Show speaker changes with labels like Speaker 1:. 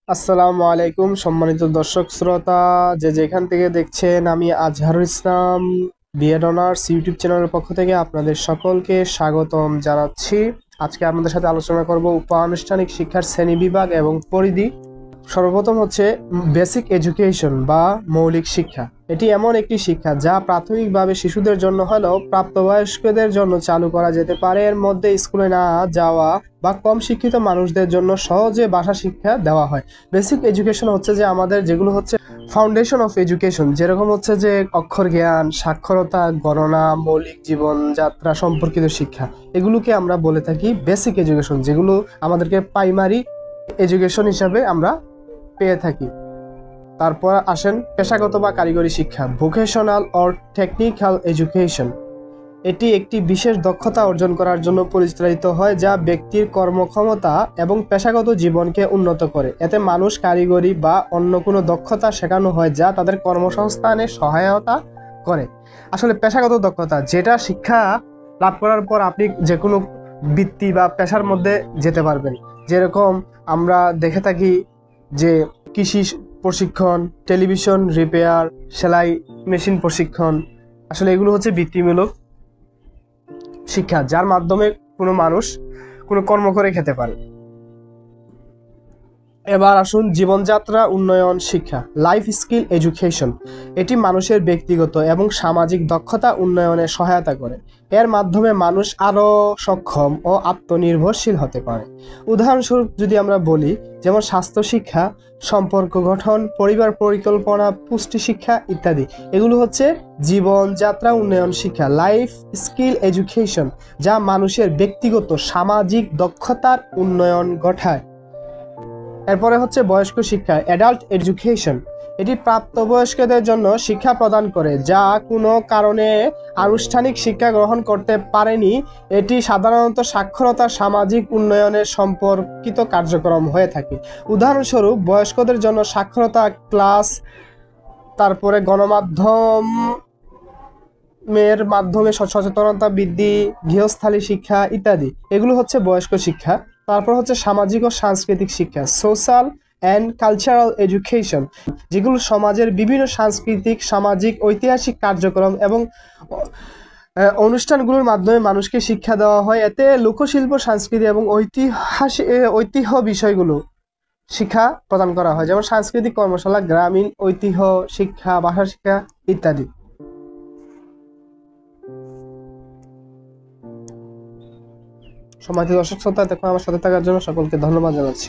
Speaker 1: আসসালামু আলাইকুম সম্মানিত দর্শক শ্রোতা, যে যেখান থেকে দেখছেন, আমি Azharul Islam B Ed honours YouTube চ্যানেলের পক্ষ থেকে আপনাদের সকলকে স্বাগতম জানাচ্ছি। আজকে আপনাদের সাথে আলোচনা করব উপানুষ্ঠানিক শিক্ষার শ্রেণীবিভাগ এবং পরিধি। সর্বপ্রথম হচ্ছে বেসিক এডুকেশন বা মৌলিক শিক্ষা। এটি এমন একটি শিক্ষা যা প্রাথমিকভাবে শিশুদের জন্য হলেও প্রাপ্তবয়স্কদের জন্য চালু করা যেতে পারে। এর মধ্যে স্কুলে না যাওয়া বা কম শিক্ষিত মানুষদের জন্য সহজে ভাষা শিক্ষা দেওয়া হয়। বেসিক এডুকেশন হচ্ছে যে আমাদের যেগুলো হচ্ছে ফাউন্ডেশন অফ এডুকেশন, যেরকম হচ্ছে যে অক্ষর জ্ঞান, সাক্ষরতা, গণনা, মৌলিক জীবনযাত্রা সম্পর্কিত শিক্ষা, এগুলোকে আমরা বলে থাকি বেসিক এডুকেশন, যেগুলো আমাদেরকে প্রাইমারি এডুকেশন হিসাবে আমরা পেয়ে থাকি। তারপর আসেন পেশাগত বা কারিগরি শিক্ষা, ভোকেশনাল অর টেকনিক্যাল এডুকেশন। এটি একটি বিশেষ দক্ষতা অর্জন করার জন্য পরিচালিত হয় যা ব্যক্তির কর্মক্ষমতা এবং পেশাগত জীবনকে উন্নত করে। এতে মানুষ কারিগরি বা অন্য কোনো দক্ষতা শেখানো হয় যা তাদের কর্মসংস্থানে সহায়তা করে। আসলে পেশাগত দক্ষতা, যেটা শিক্ষা লাভ করার পর আপনি যে কোনো বৃত্তি বা পেশার মধ্যে যেতে পারবেন। যেরকম আমরা দেখে থাকি যে কৃষি প্রশিক্ষণ, টেলিভিশন রিপেয়ার, সেলাই মেশিন প্রশিক্ষণ, আসলে এগুলো হচ্ছে বৃত্তিমূলক শিক্ষা, যার মাধ্যমে কোনো মানুষ কোনো কর্ম করে খেতে পারে। এবার আসুন জীবনযাত্রা উন্নয়ন শিক্ষা, লাইফ স্কিল এডুকেশন। এটি মানুষের ব্যক্তিগত এবং সামাজিক দক্ষতা উন্নয়নে সহায়তা করে। এর মাধ্যমে মানুষ আরও সক্ষম ও আত্মনির্ভরশীল হতে পারে। উদাহরণস্বরূপ যদি আমরা বলি, যেমন স্বাস্থ্য শিক্ষা, সম্পর্ক গঠন, পরিবার পরিকল্পনা, পুষ্টি শিক্ষা ইত্যাদি, এগুলো হচ্ছে জীবনযাত্রা উন্নয়ন শিক্ষা, লাইফ স্কিল এডুকেশন, যা মানুষের ব্যক্তিগত সামাজিক দক্ষতার উন্নয়ন ঘটায়। এরপরে হচ্ছে বয়স্ক শিক্ষা, অ্যাডাল্ট এডুকেশন। এটি প্রাপ্তবয়স্কদের জন্য শিক্ষা প্রদান করে যা কোনো কারণে আনুষ্ঠানিক শিক্ষা গ্রহণ করতে পারেনি। এটি সাধারণত সাক্ষরতা, সামাজিক উন্নয়নের সম্পর্কিত কার্যক্রম হয়ে থাকে। উদাহরণস্বরূপ বয়স্কদের জন্য সাক্ষরতা ক্লাস, তারপরে গণমাধ্যমের মাধ্যমে সচেতনতা বৃদ্ধি, গৃহস্থালী শিক্ষা ইত্যাদি, এগুলো হচ্ছে বয়স্ক শিক্ষা। তারপর হচ্ছে সামাজিক ও সাংস্কৃতিক শিক্ষা, সোশ্যাল অ্যান্ড কালচারাল এডুকেশন, যেগুলো সমাজের বিভিন্ন সাংস্কৃতিক, সামাজিক, ঐতিহাসিক কার্যক্রম এবং অনুষ্ঠানগুলোর মাধ্যমে মানুষকে শিক্ষা দেওয়া হয়। এতে লোকশিল্প, সংস্কৃতি এবং ঐতিহ্য বিষয়গুলো শিক্ষা প্রদান করা হয়, যেমন সাংস্কৃতিক কর্মশালা, গ্রামীণ ঐতিহ্য শিক্ষা, ভাষা শিক্ষা ইত্যাদি। সম্মানিত দর্শক শ্রোতা, দেখো আমার সাথে থাকার জন্য সকলকে ধন্যবাদ জানাচ্ছি।